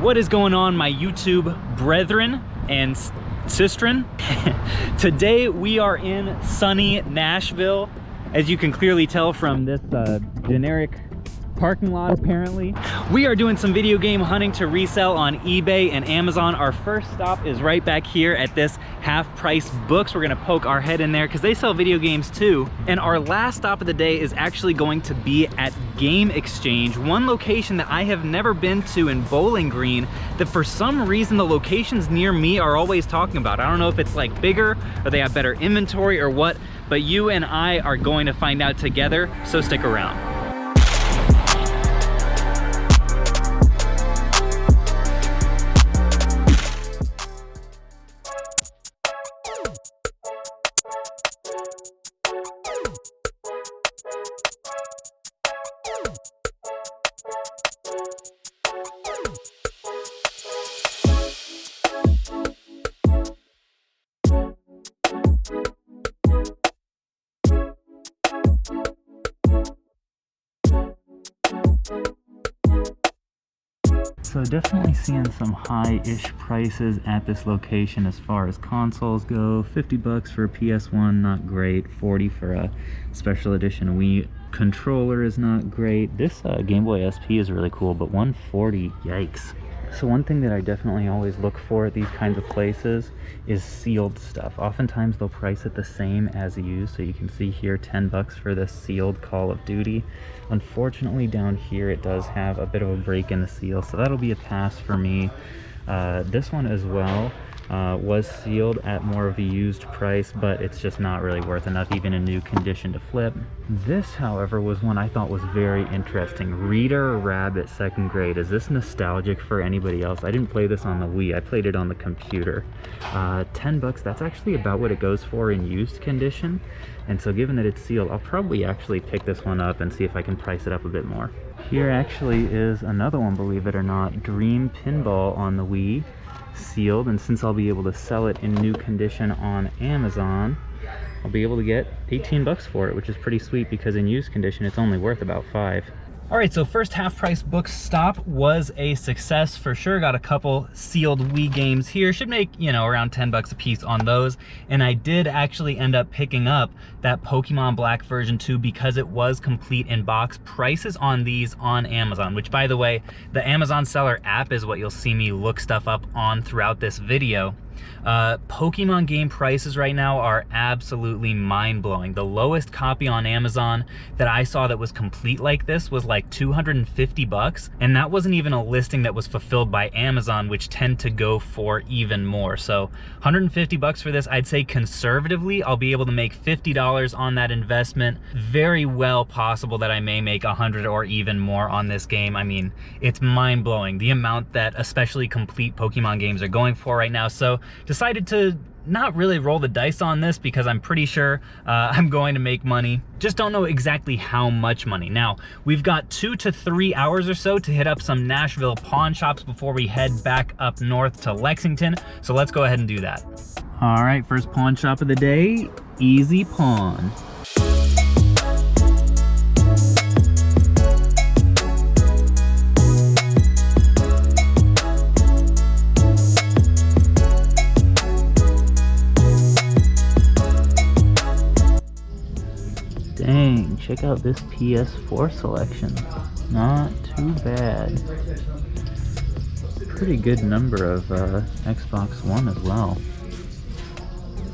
What is going on, my YouTube brethren and sistren? Today we are in sunny Nashville, as you can clearly tell from this generic parking lot. Apparently we are doing some video game hunting to resell on eBay and Amazon. Our first stop is right back here at this Half Price Books. We're gonna poke our head in there because they sell video games too. And our last stop of the day is actually going to be at Game Exchange, one location that I have never been to in Bowling Green that for some reason the locations near me are always talking about. I don't know if it's like bigger or they have better inventory or what, but you and I are going to find out together, so stick around. So definitely seeing some high-ish prices at this location as far as consoles go. 50 bucks for a PS1, not great. 40 for a special edition Wii controller is not great. This Game Boy SP is really cool, but 140, yikes. So one thing that I definitely always look for at these kinds of places is sealed stuff. Oftentimes they'll price it the same as used. So you can see here 10 bucks for this sealed Call of Duty. Unfortunately down here it does have a bit of a break in the seal, so that'll be a pass for me. This one as well was sealed at more of a used price, but it's just not really worth enough even in new condition to flip. This, however, was one I thought was very interesting. Reader Rabbit 2nd grade. Is this nostalgic for anybody else? I didn't play this on the Wii, I played it on the computer. 10 bucks, that's actually about what it goes for in used condition. And so given that it's sealed, I'll probably actually pick this one up and see if I can price it up a bit more. Here actually is another one, believe it or not, Dream Pinball on the Wii. Sealed, and since I'll be able to sell it in new condition on Amazon, I'll be able to get 18 bucks for it, which is pretty sweet because in used condition it's only worth about 5. All right, so first Half Price Books stop was a success for sure. Got a couple sealed Wii games here. Should make, you know, around 10 bucks a piece on those. And I did actually end up picking up that Pokemon Black version 2 because it was complete in box. Prices on these on Amazon, which by the way, the Amazon seller app is what you'll see me look stuff up on throughout this video. Pokemon game prices right now are absolutely mind-blowing. The lowest copy on Amazon that I saw that was complete like this was like 250 bucks, and that wasn't even a listing that was fulfilled by Amazon, which tend to go for even more. So 150 bucks for this. I'd say conservatively I'll be able to make $50 on that investment. Very well possible that I may make 100 or even more on this game. I mean, it's mind-blowing the amount that especially complete Pokemon games are going for right now. So decided to not really roll the dice on this because I'm pretty sure I'm going to make money. Just don't know exactly how much money. Now, we've got 2 to 3 hours or so to hit up some Nashville pawn shops before we head back up north to Lexington. So let's go ahead and do that. All right, first pawn shop of the day, Easy Pawn. Dang, check out this PS4 selection. Not too bad. Pretty good number of Xbox One as well.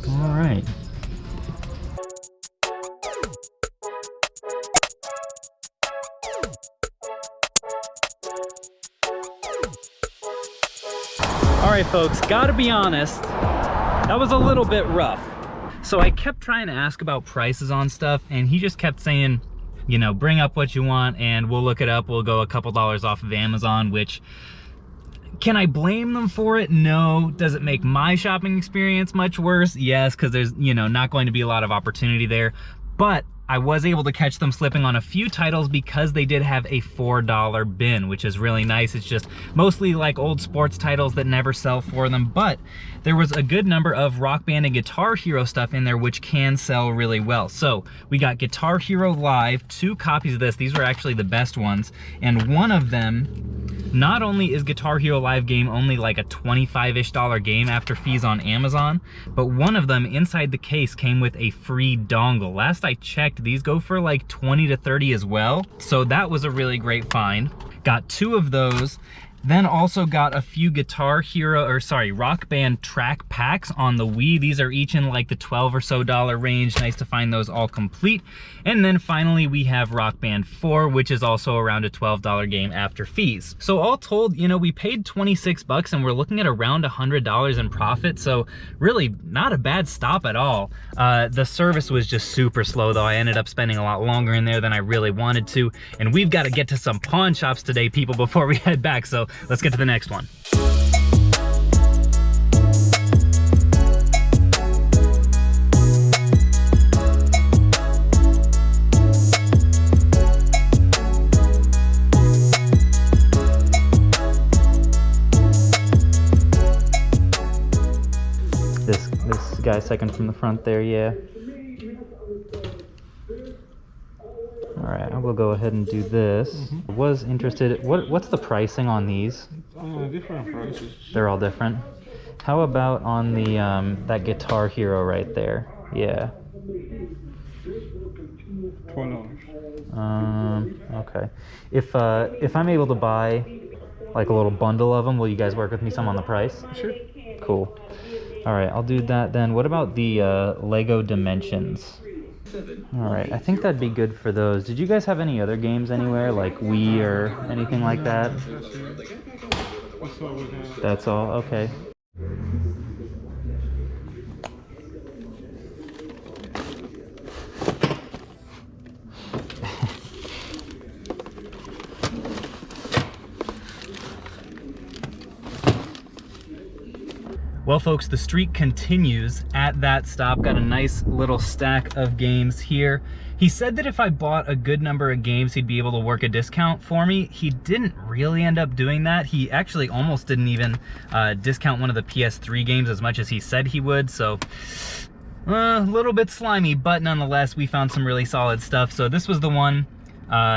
Alright. Alright folks, gotta be honest, that was a little bit rough. So I kept trying to ask about prices on stuff, and he just kept saying, you know, bring up what you want and we'll look it up. We'll go a couple dollars off of Amazon, which, can I blame them for it? No. Does it make my shopping experience much worse? Yes, because there's, you know, not going to be a lot of opportunity there. But I was able to catch them slipping on a few titles because they did have a $4 bin, which is really nice. It's just mostly like old sports titles that never sell for them, but there was a good number of Rock Band and Guitar Hero stuff in there which can sell really well. So we got Guitar Hero Live, 2 copies of this. These were actually the best ones, and one of them, not only is Guitar Hero Live game only like a $25-ish game after fees on Amazon, but one of them inside the case came with a free dongle. Last I checked, these go for like 20 to 30 as well. So that was a really great find. Got 2 of those. Then also got a few Rock Band track packs on the Wii. These are each in like the $12 or so range. Nice to find those all complete. And then finally we have Rock Band 4, which is also around a $12 game after fees. So all told, you know, we paid 26 bucks and we're looking at around $100 in profit. So really not a bad stop at all. The service was just super slow though. I ended up spending a lot longer in there than I really wanted to. And we've got to get to some pawn shops today, people, before we head back. So let's get to the next one. This guy second from the front there, yeah. All right, I will go ahead and do this. Was interested, what's the pricing on these? Different prices. They're all different. How about on the that Guitar Hero right there? Yeah. $12. Okay. If I'm able to buy like a little bundle of them, will you guys work with me some on the price? Sure. Cool. All right, I'll do that then. What about the Lego Dimensions? All right, I think that'd be good for those. Did you guys have any other games anywhere, like Wii or anything like that? That's all we have. That's all? Okay. Well, folks, the streak continues at that stop. Got a nice little stack of games here. He said that if I bought a good number of games, he'd be able to work a discount for me. He didn't really end up doing that. He actually almost didn't even discount one of the PS3 games as much as he said he would. So a little bit slimy, but nonetheless, we found some really solid stuff. So this was the one.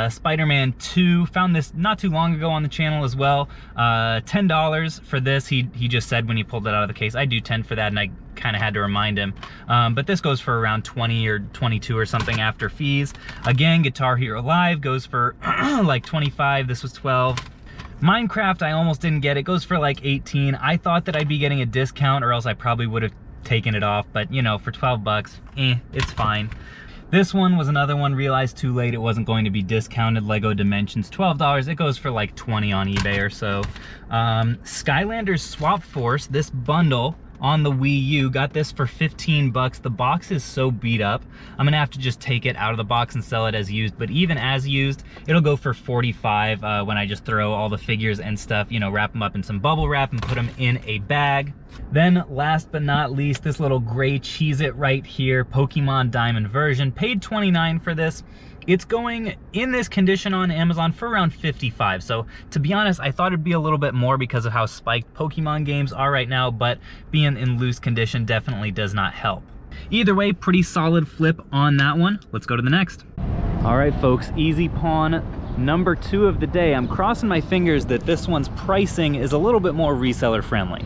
Spider-Man 2, found this not too long ago on the channel as well. $10 for this. He just said when he pulled it out of the case, I do 10 for that, and I kind of had to remind him. But this goes for around 20 or 22 or something after fees. Again, Guitar Hero Live goes for like 25. This was 12. Minecraft, I almost didn't get. It goes for like 18. I thought that I'd be getting a discount, or else I probably would have taken it off, but you know, for 12 bucks, it's fine. This one was another one, realized too late it wasn't going to be discounted. Lego Dimensions, $12. It goes for like 20 on eBay or so. Skylanders Swap Force, this bundle on the Wii U, got this for 15 bucks. The box is so beat up, I'm gonna have to just take it out of the box and sell it as used, but even as used, it'll go for 45 when I just throw all the figures and stuff, you know, wrap them up in some bubble wrap and put them in a bag. Then last but not least, this little gray Cheez-It right here, Pokemon Diamond version, paid 29 for this. It's going in this condition on Amazon for around 55. So to be honest, I thought it'd be a little bit more because of how spiked Pokemon games are right now, but being in loose condition definitely does not help. Either way, pretty solid flip on that one. Let's go to the next. All right, folks, easy pawn number 2 of the day. I'm crossing my fingers that this one's pricing is a little bit more reseller friendly.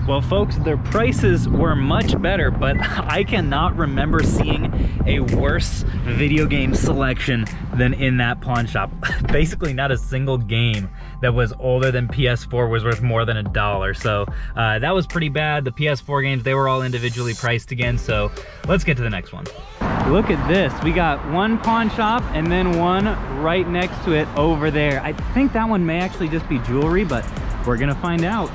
Well, folks, their prices were much better, but I cannot remember seeing a worse video game selection than in that pawn shop. Basically, not a single game that was older than PS4 was worth more than $1. So that was pretty bad. The PS4 games, they were all individually priced again. So let's get to the next one. Look at this. We got one pawn shop and then one right next to it over there. I think that one may actually just be jewelry, but we're gonna find out.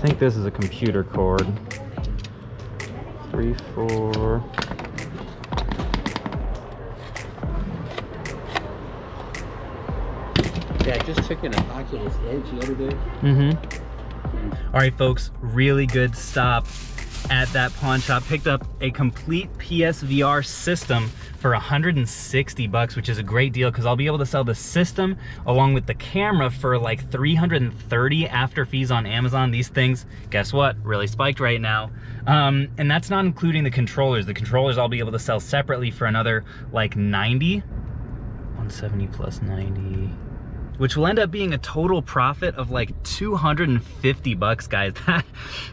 think this is a computer cord. 3, 4. Yeah, I just took in an Oculus Edge the other day. All right, folks, really good stop at that pawn shop. Picked up a complete PSVR system for 160 bucks, which is a great deal because I'll be able to sell the system along with the camera for like 330 after fees on Amazon. These things, guess what, really spiked right now. And that's not including the controllers. The controllers I'll be able to sell separately for another like 90. 170 plus 90, which will end up being a total profit of like 250 bucks, guys.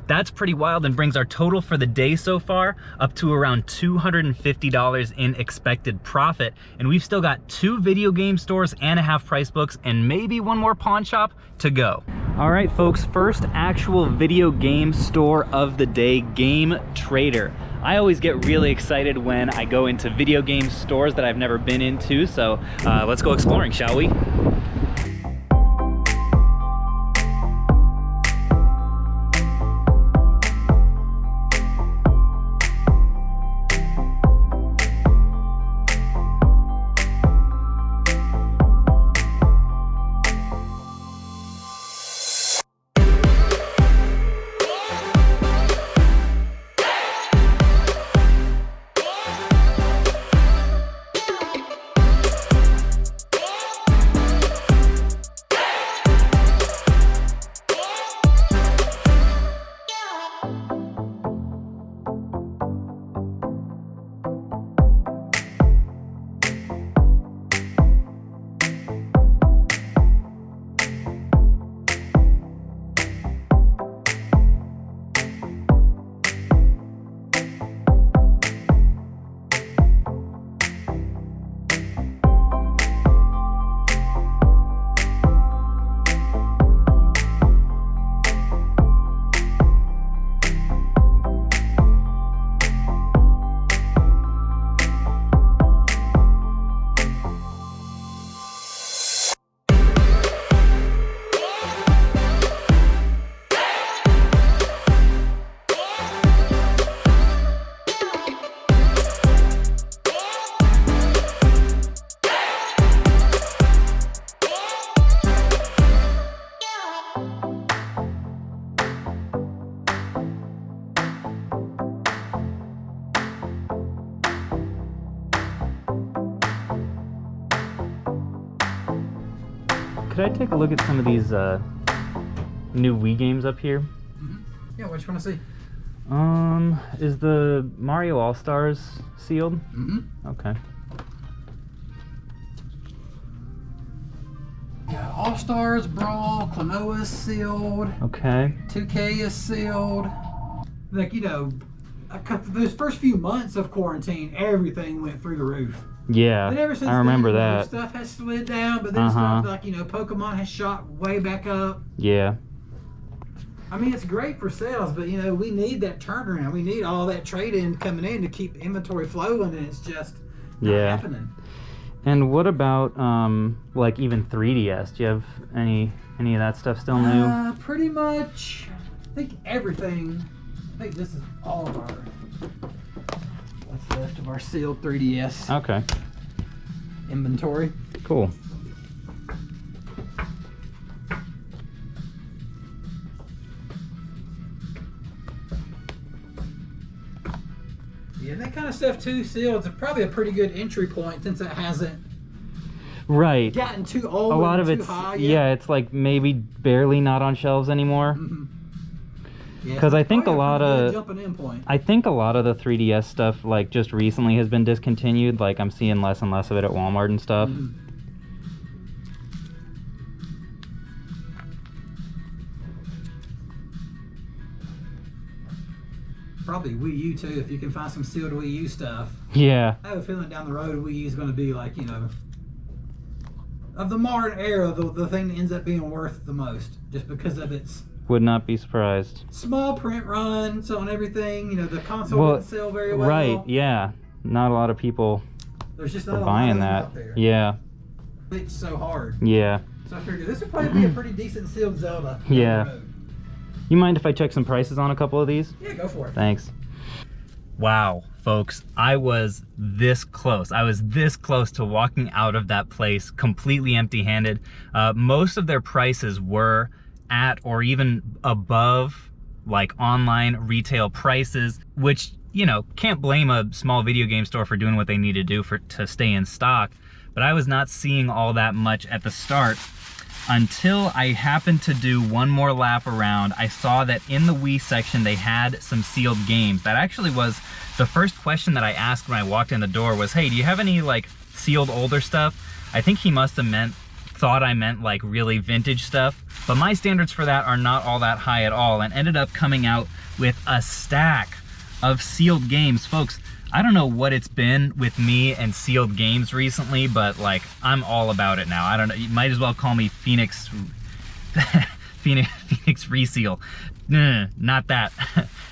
That's pretty wild and brings our total for the day so far up to around $250 in expected profit. And we've still got 2 video game stores and a half price books and maybe 1 more pawn shop to go. All right, folks, first actual video game store of the day, Game Trader. I always get really excited when I go into video game stores that I've never been into. So let's go exploring, shall we? Could I take a look at some of these new Wii games up here? Yeah, what you want to see? Is the Mario All-Stars sealed? Okay. Yeah, All-Stars, Brawl, Klonoa's sealed. Okay. 2K is sealed. Like, you know, those first few months of quarantine, everything went through the roof. Yeah, But ever since I remember then, that. Stuff has slid down, but then stuff like, you know, Pokemon has shot way back up. Yeah. I mean, it's great for sales, but, you know, we need that turnaround. We need all that trade-in coming in to keep inventory flowing, and it's just not happening. And what about, like, even 3DS? Do you have any of that stuff still new? Pretty much, I think everything. I think this is all of our, what's left of our sealed 3DS Okay. inventory. Cool. Yeah, that kind of stuff too, sealed, is probably a pretty good entry point since it hasn't gotten too old. A lot of too it's high yeah, yet. it's like maybe barely not on shelves anymore. Because I think a lot of jumping in point. I think a lot of the 3DS stuff like just recently has been discontinued. Like I'm seeing less and less of it at Walmart and stuff. Probably Wii U too, if you can find some sealed Wii U stuff. Yeah. I have a feeling down the road Wii U is going to be like, you know, of the modern era, the thing that ends up being worth the most, just because of its Would not be surprised. small print runs on everything. You know, the console didn't sell very well. Right, yeah. Not a lot of people There's just are not a lot buying of them that. out there. Yeah. It's so hard. Yeah. So I figured this would probably be a pretty decent sealed Zelda. down the Yeah. road. You mind if I check some prices on a couple of these? Yeah, go for it. Thanks. Wow, folks, I was this close. I was this close to walking out of that place completely empty-handed. Most of their prices were at or even above like online retail prices, which, you know, can't blame a small video game store for doing what they need to do to stay in stock. But I was not seeing all that much at the start until I happened to do one more lap around. I saw that in the Wii section they had some sealed games. That actually was the first question that I asked when I walked in the door was, hey, do you have any like sealed older stuff? I think he must have thought I meant like really vintage stuff, but my standards for that are not all that high at all, and ended up coming out with a stack of sealed games. Folks, I don't know what it's been with me and sealed games recently, but like I'm all about it now. I don't know, you might as well call me Phoenix Phoenix Reseal. Not that.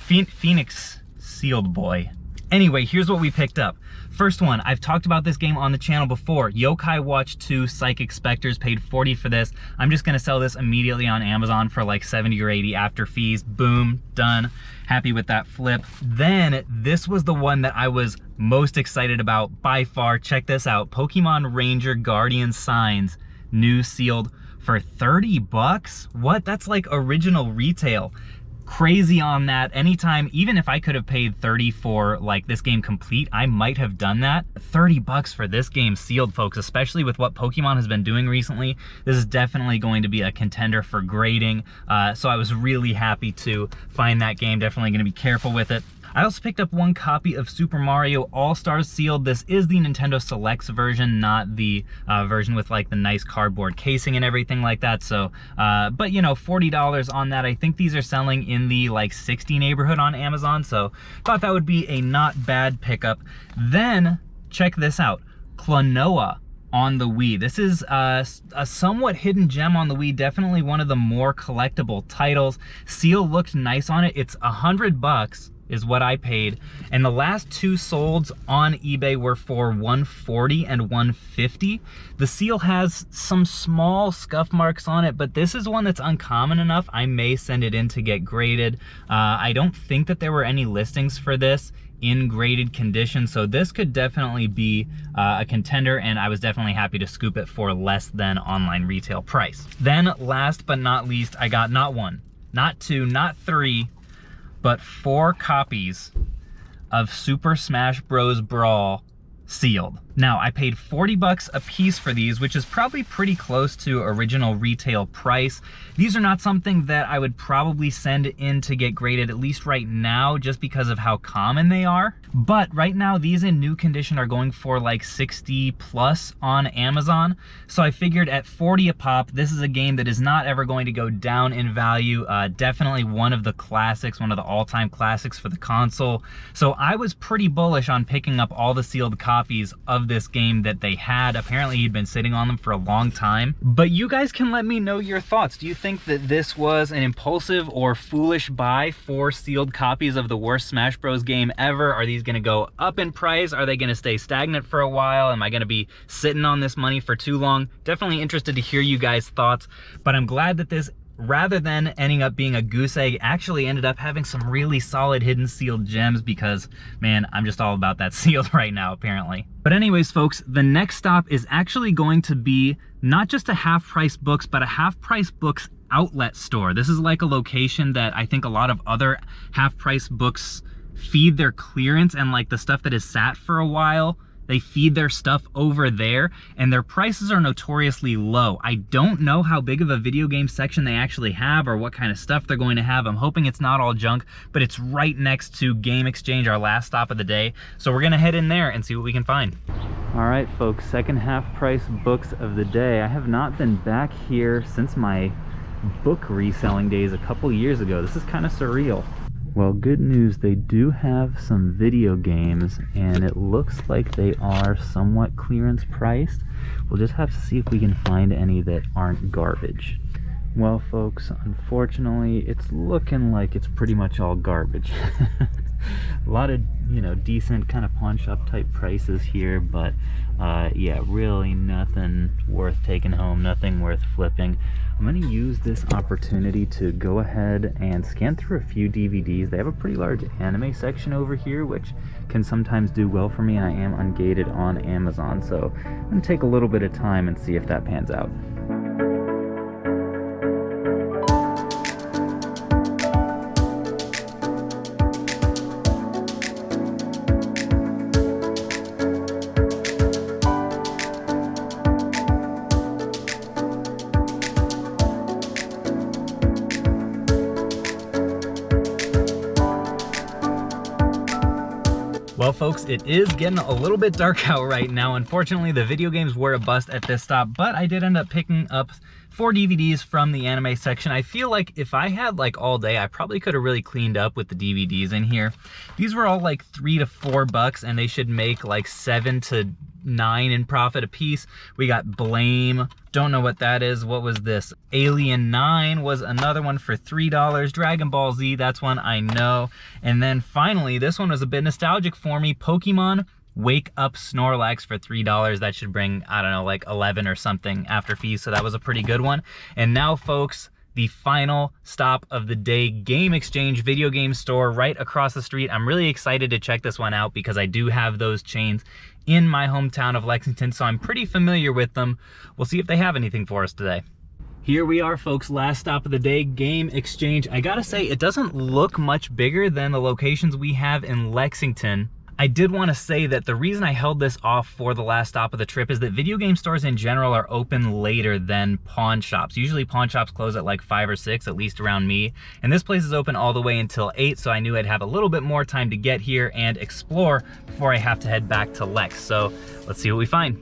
Phoenix Sealed Boy. Anyway, here's what we picked up. First one, I've talked about this game on the channel before. Yokai Watch 2 Psychic Spectres, paid $40 for this. I'm just gonna sell this immediately on Amazon for like 70 or 80 after fees. Boom, done. Happy with that flip. Then this was the one that I was most excited about by far. Check this out. Pokemon Ranger Guardian Signs, new sealed for 30 bucks. What? That's like original retail. Crazy on that. Anytime, even if I could have paid 30 for like this game complete, I might have done that. 30 bucks for this game sealed, folks, especially with what Pokemon has been doing recently. This is definitely going to be a contender for grading. So I was really happy to find that game. Definitely going to be careful with it. I also picked up one copy of Super Mario All-Stars sealed. This is the Nintendo Selects version, not the version with like the nice cardboard casing and everything like that. So, but you know, $40 on that. I think these are selling in the like 60 neighborhood on Amazon. So thought that would be a not bad pickup. Then check this out, Klonoa on the Wii. This is a somewhat hidden gem on the Wii, definitely one of the more collectible titles. Seal looked nice on it. It's $100 is what I paid, and the last two solds on eBay were for $140 and $150. The seal has some small scuff marks on it, but this is one that's uncommon enough. I may send it in to get graded. I don't think that there were any listings for this in graded condition, so this could definitely be a contender, and I was definitely happy to scoop it for less than online retail price. Then last but not least, I got not one, not two, not three, but 4 copies of Super Smash Bros. Brawl sealed. Now, I paid 40 bucks a piece for these, which is probably pretty close to original retail price. These are not something that I would probably send in to get graded, at least right now, just because of how common they are. But right now, these in new condition are going for like 60 plus on Amazon. So I figured at 40 a pop, this is a game that is not ever going to go down in value. Definitely one of the classics, one of the all-time classics for the console. So I was pretty bullish on picking up all the sealed copies of this game that they had. Apparently he'd been sitting on them for a long time. But you guys can let me know your thoughts. Do you think that this was an impulsive or foolish buy for sealed copies of the worst Smash Bros. Game ever? Are these gonna go up in price? Are they gonna stay stagnant for a while? Am I gonna be sitting on this money for too long? Definitely interested to hear you guys' thoughts, but I'm glad that this, rather than ending up being a goose egg, actually ended up having some really solid hidden sealed gems, because man, I'm just all about that sealed right now apparently. But anyways folks, the next stop is actually going to be not just a Half Price Books, but a Half Price Books outlet store. This is like a location that I think a lot of other Half Price Books feed their clearance, and like the stuff that is sat for a while, they feed their stuff over there, and their prices are notoriously low. I don't know how big of a video game section they actually have or what kind of stuff they're going to have. I'm hoping it's not all junk, but it's right next to Game Exchange, our last stop of the day. So we're gonna head in there and see what we can find. All right, folks, second Half Price Books of the day. I have not been back here since my book reselling days a couple years ago. This is kind of surreal. Well, good news, they do have some video games, and it looks like they are somewhat clearance priced. We'll just have to see if we can find any that aren't garbage. Well, folks, unfortunately, it's looking like it's pretty much all garbage. A lot of, you know, decent kind of pawn shop type prices here, but yeah, really nothing worth taking home, nothing worth flipping. I'm going to use this opportunity to go ahead and scan through a few DVDs. They have a pretty large anime section over here, which can sometimes do well for me, and I am ungated on Amazon, so I'm going to take a little bit of time and see if that pans out. Well, folks, it is getting a little bit dark out right now. Unfortunately, the video games were a bust at this stop, but I did end up picking up 4 DVDs from the anime section. I feel like if I had like all day, I probably could have really cleaned up with the DVDs in here. These were all like $3 to $4, and they should make like $7 to $9 in profit a piece. We got Blame. Don't know what that is. What was this? Alien 9 was another one for $3. Dragon Ball Z, that's one I know. And then finally, this one was a bit nostalgic for me. Pokemon Wake Up Snorlax for $3. That should bring, I don't know, like 11 or something after fees. So that was a pretty good one. And now, folks, the final stop of the day, Game Exchange video game store right across the street. I'm really excited to check this one out because I do have those chains in my hometown of Lexington, so I'm pretty familiar with them. We'll see if they have anything for us today. Here we are, folks, last stop of the day, Game Exchange. I gotta say, it doesn't look much bigger than the locations we have in Lexington. I did want to say that the reason I held this off for the last stop of the trip is that video game stores in general are open later than pawn shops. Usually pawn shops close at like 5 or 6, at least around me. And this place is open all the way until 8, so I knew I'd have a little bit more time to get here and explore before I have to head back to Lex. So let's see what we find.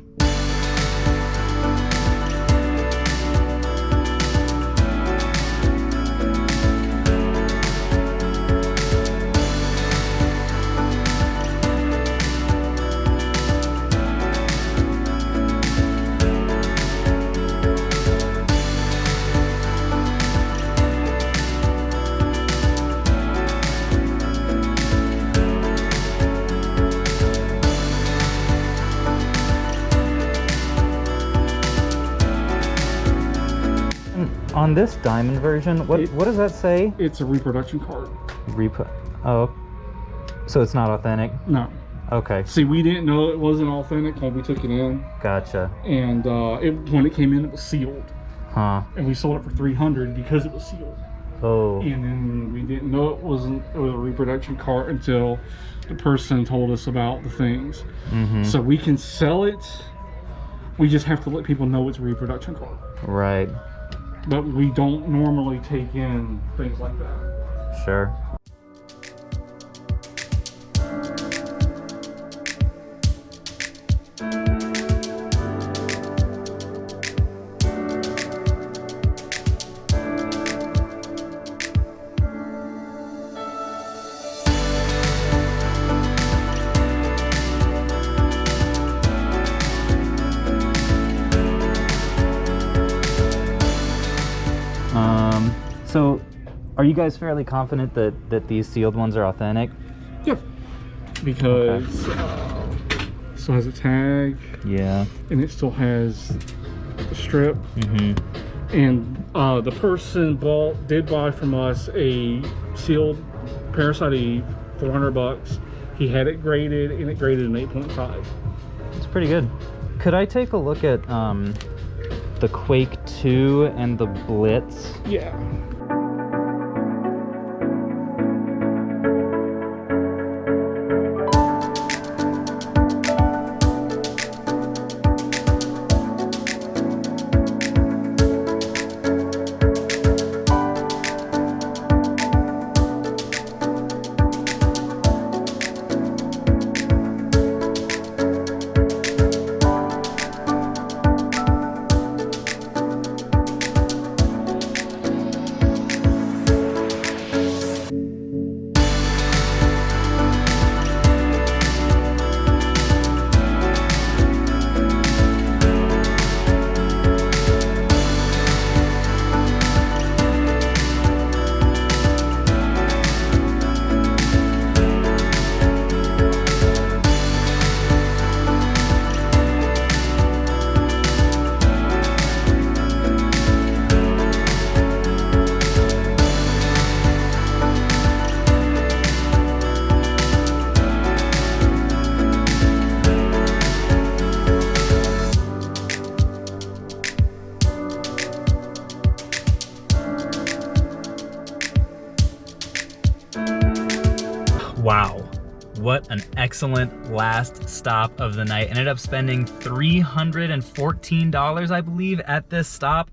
On this diamond version, what does that say? It's a reproduction card. Oh, so it's not authentic? No. Okay. See, we didn't know it wasn't authentic when we took it in. Gotcha. And when it came in, it was sealed. Huh. And we sold it for $300 because it was sealed. Oh. And then we didn't know it was a reproduction card until the person told us about the things. Mm-hmm. So we can sell it. We just have to let people know it's a reproduction card. Right. But we don't normally take in things like that. Sure. So, are you guys fairly confident that these sealed ones are authentic? Yeah, because still has a tag. Yeah. And it still has the strip. Mm-hmm. And the person did buy from us a sealed Parasite Eve, $400. He had it graded, and it graded an 8.5. It's pretty good. Could I take a look at the Quake 2 and the Blitz? Yeah. Wow, what an excellent last stop of the night. Ended up spending $314, I believe, at this stop.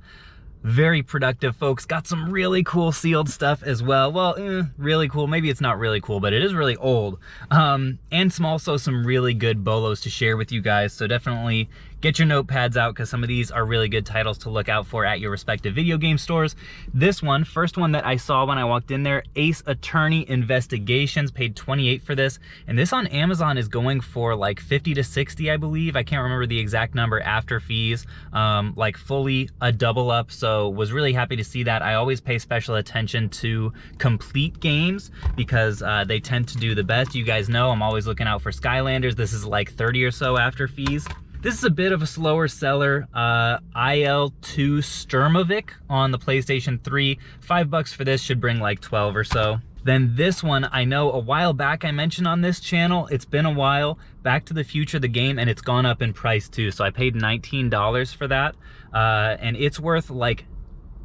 Very productive, folks. Got some really cool sealed stuff as well. Well, really cool. Maybe it's not really cool, but it is really old. And also some really good bolos to share with you guys. So definitely get your notepads out, because some of these are really good titles to look out for at your respective video game stores. This one, first one that I saw when I walked in there, Ace Attorney Investigations, paid $28 for this. And this on Amazon is going for like 50 to 60, I believe. I can't remember the exact number after fees, like fully a double up. So was really happy to see that. I always pay special attention to complete games because they tend to do the best. You guys know I'm always looking out for Skylanders. This is like 30 or so after fees. This is a bit of a slower seller, IL-2 Sturmovik on the PlayStation 3. $5 for this, should bring like 12 or so. Then this one, I know a while back I mentioned on this channel, it's been a while, Back to the Future, the game, and it's gone up in price too. So I paid $19 for that, and it's worth like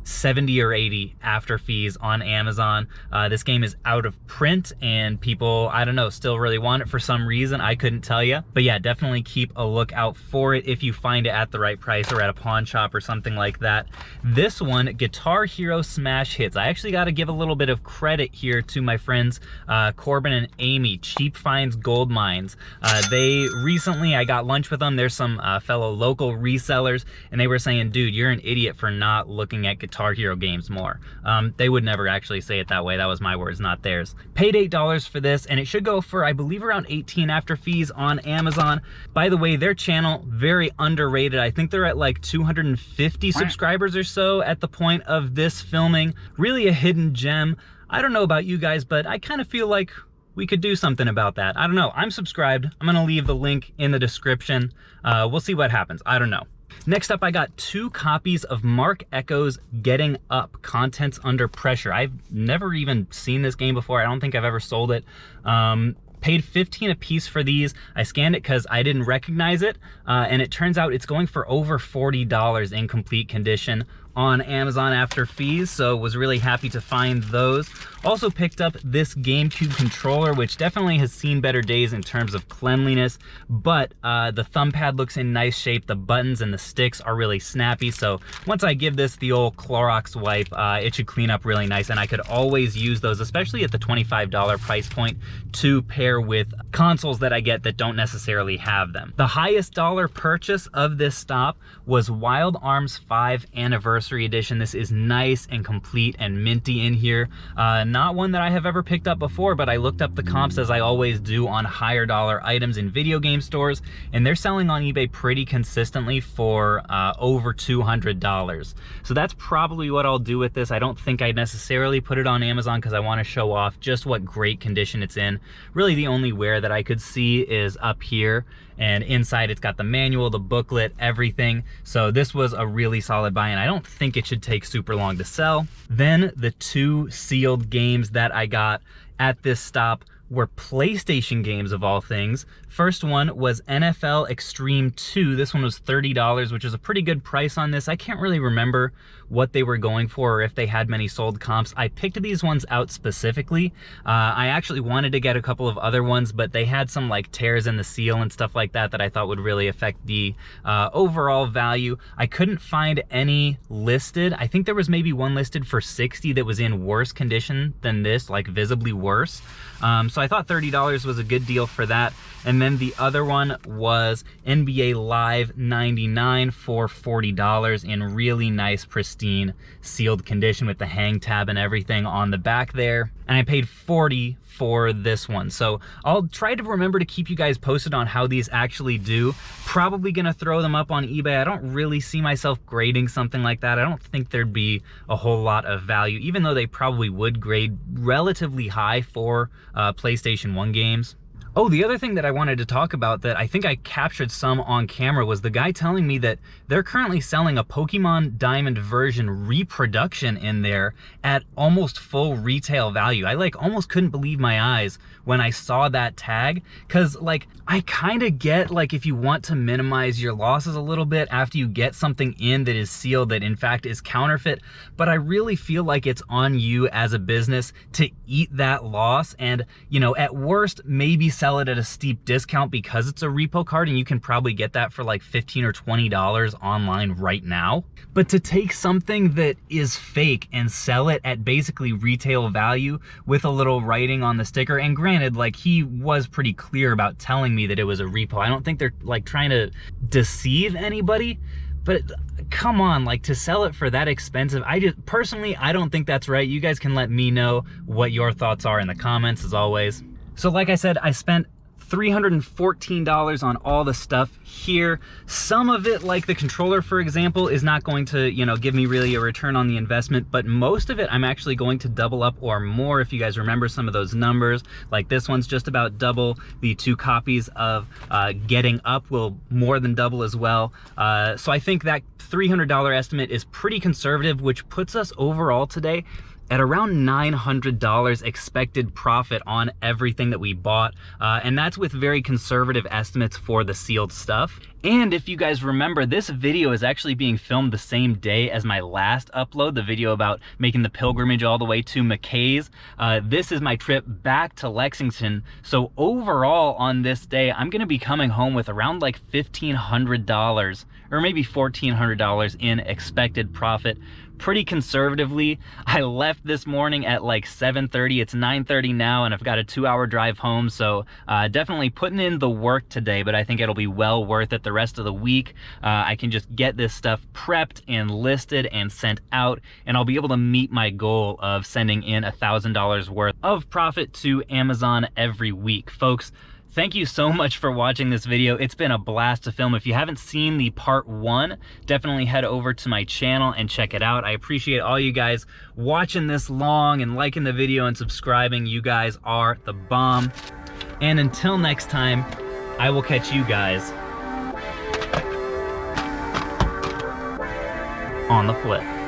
70 or 80 after fees on Amazon. This game is out of print and people, I don't know, still really want it for some reason. I couldn't tell you. But yeah, definitely keep a lookout for it if you find it at the right price or at a pawn shop or something like that. This one, Guitar Hero Smash Hits. I actually got to give a little bit of credit here to my friends Corbin and Amy, Cheap Finds Gold Mines. They recently, I got lunch with them. There's some fellow local resellers, and they were saying, dude, you're an idiot for not looking at Guitar Hero games more. They would never actually say it that way. That was my words, not theirs. Paid $8 for this, and it should go for, I believe, around 18 after fees on Amazon. By the way, their channel, very underrated. I think they're at like 250 subscribers or so at the point of this filming. Really a hidden gem. I don't know about you guys, but I kind of feel like we could do something about that. I don't know. I'm subscribed. I'm gonna leave the link in the description. We'll see what happens. I don't know. Next up, I got 2 copies of Mark Echo's Getting Up, Contents Under Pressure. I've never even seen this game before. I don't think I've ever sold it. Paid $15 a piece for these. I scanned it because I didn't recognize it, and it turns out it's going for over $40 in complete condition on Amazon after fees, so was really happy to find those. Also picked up this GameCube controller, which definitely has seen better days in terms of cleanliness, but the thumb pad looks in nice shape. The buttons and the sticks are really snappy, so once I give this the old Clorox wipe, it should clean up really nice, and I could always use those, especially at the $25 price point, to pair with consoles that I get that don't necessarily have them. The highest dollar purchase of this stop was Wild Arms 5 Anniversary Edition. This is nice and complete and minty in here. Not one that I have ever picked up before, but I looked up the comps as I always do on higher dollar items in video game stores, and they're selling on eBay pretty consistently for over $200. So that's probably what I'll do with this. I don't think I'd necessarily put it on Amazon because I want to show off just what great condition it's in. Really the only wear that I could see is up here, and inside it's got the manual, the booklet, everything. So this was a really solid buy, and I don't think it should take super long to sell. Then the 2 sealed games that I got at this stop were PlayStation games of all things. First one was NFL Extreme 2. This one was $30, which is a pretty good price on this. I can't really remember what they were going for or if they had many sold comps. I picked these ones out specifically. I actually wanted to get a couple of other ones, but they had some like tears in the seal and stuff like that that I thought would really affect the overall value. I couldn't find any listed. I think there was maybe one listed for $60 that was in worse condition than this, like visibly worse. So I thought $30 was a good deal for that. And then the other one was NBA Live 99 for $40 in really nice, pristine, sealed condition with the hang tab and everything on the back there. And I paid $40 for this one. So I'll try to remember to keep you guys posted on how these actually do. Probably gonna throw them up on eBay. I don't really see myself grading something like that. I don't think there'd be a whole lot of value, even though they probably would grade relatively high for PlayStation 1 games. Oh, the other thing that I wanted to talk about that I think I captured some on camera was the guy telling me that they're currently selling a Pokemon Diamond version reproduction in there at almost full retail value. I like almost couldn't believe my eyes when I saw that tag, because like I kind of get like if you want to minimize your losses a little bit after you get something in that is sealed that in fact is counterfeit, but I really feel like it's on you as a business to eat that loss and, you know, at worst maybe sell it at a steep discount because it's a repo card and you can probably get that for like $15 or $20 online right now. But to take something that is fake and sell it at basically retail value with a little writing on the sticker, and granted, like he was pretty clear about telling me that it was a repo. I don't think they're like trying to deceive anybody, but come on, like to sell it for that expensive, personally, I don't think that's right. You guys can let me know what your thoughts are in the comments as always. So like I said, I spent $314 on all the stuff here. Some of it, like the controller, for example, is not going to, you know, give me really a return on the investment, but most of it I'm actually going to double up or more. If you guys remember some of those numbers, like this one's just about double. The 2 copies of Getting Up will more than double as well. So I think that $300 estimate is pretty conservative, which puts us overall today at around $900 expected profit on everything that we bought. And that's with very conservative estimates for the sealed stuff. And if you guys remember, this video is actually being filmed the same day as my last upload, the video about making the pilgrimage all the way to McKay's. This is my trip back to Lexington. So overall on this day, I'm gonna be coming home with around like $1,500 or maybe $1,400 in expected profit. Pretty conservatively. I left this morning at like 7:30. It's 9:30 now, and I've got a 2-hour drive home. So definitely putting in the work today, but I think it'll be well worth it the rest of the week. I can just get this stuff prepped and listed and sent out, and I'll be able to meet my goal of sending in $1,000 worth of profit to Amazon every week. Folks, thank you so much for watching this video. It's been a blast to film. If you haven't seen the part 1, definitely head over to my channel and check it out. I appreciate all you guys watching this long and liking the video and subscribing. You guys are the bomb. And until next time, I will catch you guys on the flip.